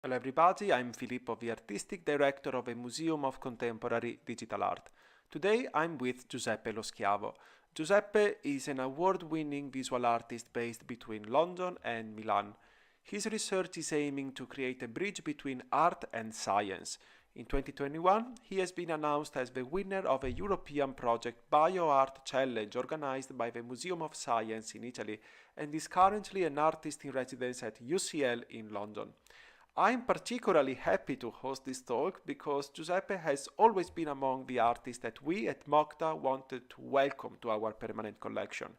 Hello everybody, I'm Filippo, the Artistic Director of a Museum of Contemporary Digital Art. Today I'm with Giuseppe Lo Schiavo. Giuseppe is an award-winning visual artist based between London and Milan. His research is aiming to create a bridge between art and science. In 2021, he has been announced as the winner of a European Project BioArt Challenge organized by the Museum of Science in Italy and is currently an artist in residence at UCL in London. I'm particularly happy to host this talk because Giuseppe has always been among the artists that we at MoCDA wanted to welcome to our permanent collection.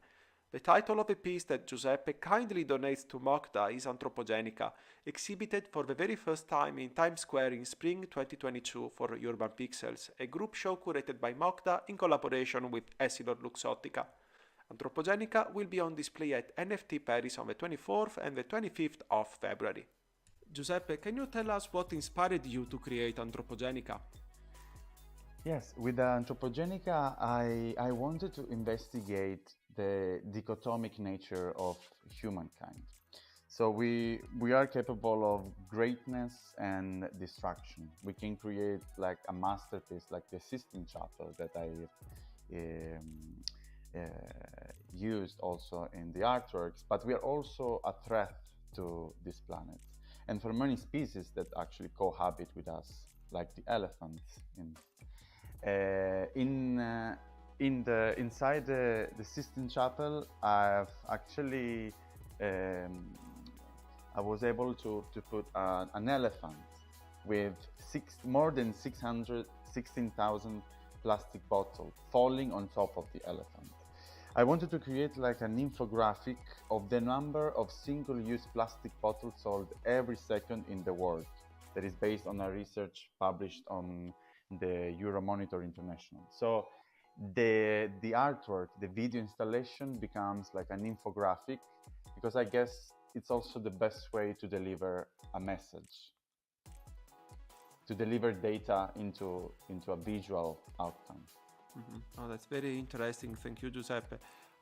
The title of the piece that Giuseppe kindly donates to MoCDA is Antropogenica, exhibited for the very first time in Times Square in spring 2022 for Urban Pixels, a group show curated by MoCDA in collaboration with Essilor Luxottica. Antropogenica will be on display at NFT Paris on the 24th and the 25th of February. Giuseppe, can you tell us what inspired you to create Antropogenica? Yes, with Antropogenica, I wanted to investigate the dichotomic nature of humankind. So we are capable of greatness and destruction. We can create like a masterpiece, like the Sistine Chapel that I used also in the artworks, but we are also a threat to this planet. And for many species that actually cohabit with us, like the elephants. Inside the Sistine Chapel, I was able to put an elephant with more than 16,000 plastic bottles falling on top of the elephant. I wanted to create like an infographic of the number of single-use plastic bottles sold every second in the world. That is based on a research published on the Euromonitor International. So the artwork, the video installation becomes like an infographic because I guess it's also the best way to deliver a message, to deliver data into a visual outcome. Oh, that's very interesting. Thank you, Giuseppe.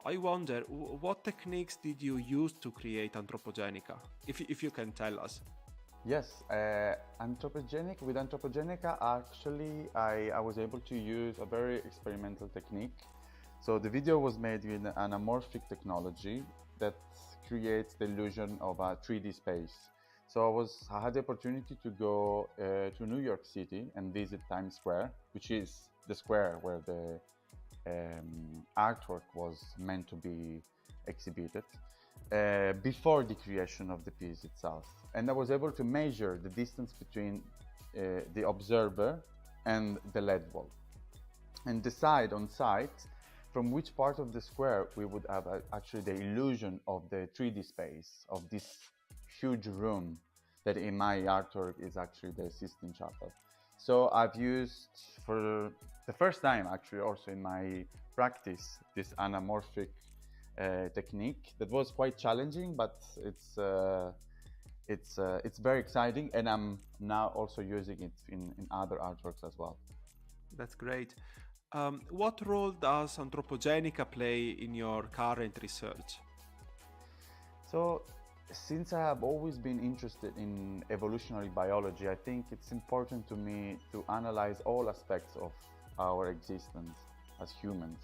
I wonder, what techniques did you use to create Antropogenica, if you can tell us? Yes, with Antropogenica, actually, I was able to use a very experimental technique. So the video was made with an anamorphic technology that creates the illusion of a 3D space. So I had the opportunity to go to New York City and visit Times Square, which is the square where the artwork was meant to be exhibited, before the creation of the piece itself. And I was able to measure the distance between the observer and the LED wall and decide on site from which part of the square we would have actually the illusion of the 3D space of this huge room that in my artwork is actually the Sistine Chapel. So I've used for the first time actually also in my practice this anamorphic technique that was quite challenging, but it's very exciting, and I'm now also using it in other artworks as well. That's great. What role does Antropogenica play in your current research? So, since I have always been interested in evolutionary biology, I think it's important to me to analyze all aspects of our existence as humans.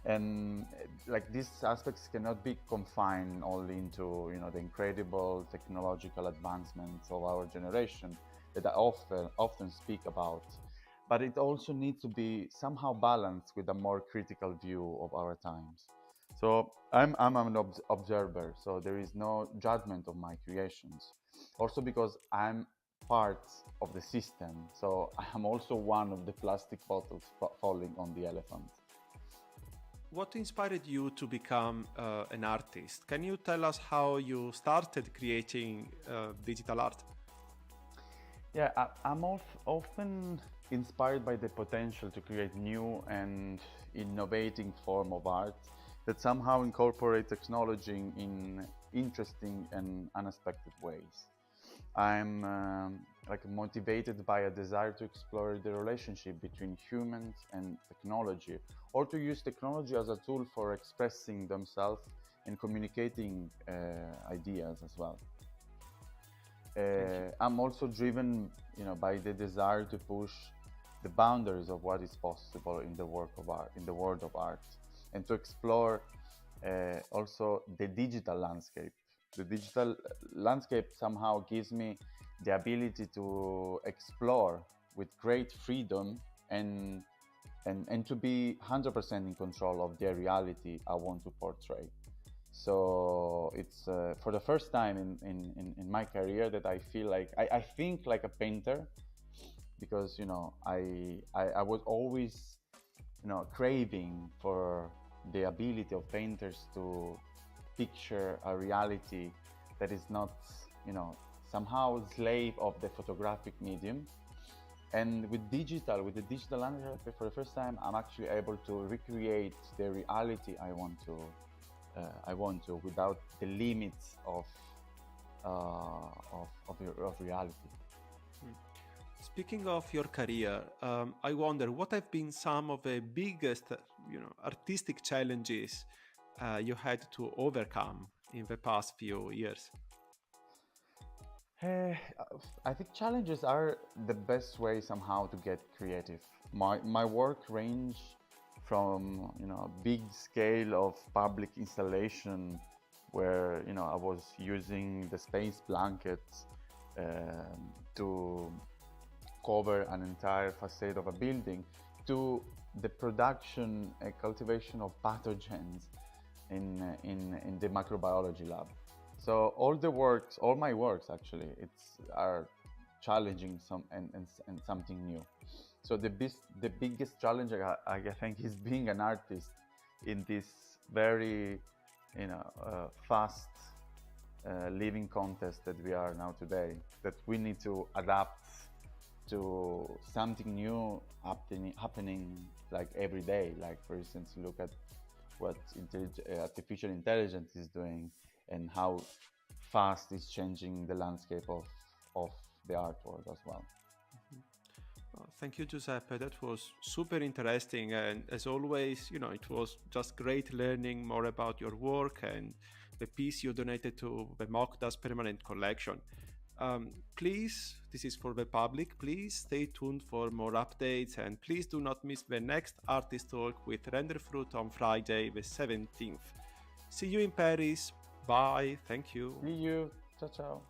And like these aspects cannot be confined only into the incredible technological advancements of our generation that I often speak about, but it also needs to be somehow balanced with a more critical view of our times. So I'm an observer, so there is no judgment of my creations. Also because I'm part of the system, so I am also one of the plastic bottles falling on the elephant. What inspired you to become an artist? Can you tell us how you started creating digital art? Yeah, I'm often inspired by the potential to create new and innovating form of art that somehow incorporate technology in interesting and unexpected ways. I'm motivated by a desire to explore the relationship between humans and technology, or to use technology as a tool for expressing themselves and communicating ideas as well. I'm also driven, by the desire to push the boundaries of what is possible in the work of art, in the world of art, and to explore also the digital landscape. The digital landscape somehow gives me the ability to explore with great freedom and to be 100% in control of the reality I want to portray. So it's for the first time in my career that I feel like I think like a painter, because I was always craving for the ability of painters to picture a reality that is not somehow slave of the photographic medium. And with the digital landscape, for the first time, I'm actually able to recreate the reality I want to without the limits of reality. Speaking of your career, I wonder what have been some of the biggest, artistic challenges you had to overcome in the past few years? I think challenges are the best way somehow to get creative. My work range from a big scale of public installation where I was using the space blankets to cover an entire facade of a building, to the production and cultivation of pathogens in the microbiology lab. So all my works actually, are challenging and something new. So the biggest challenge I think is being an artist in this very fast living contest that we are now today. That we need to adapt to something new happening like every day. Like for instance, look at what artificial intelligence is doing and how fast it's changing the landscape of the art world as well. Thank you, Giuseppe. That was super interesting. And as always, it was just great learning more about your work and the piece you donated to the MoCDA's permanent collection. Please, this is for the public, please stay tuned for more updates, and please do not miss the next artist talk with Renderfruit on Friday the 17th. See you in Paris. Bye. Thank you. See you. Ciao, ciao.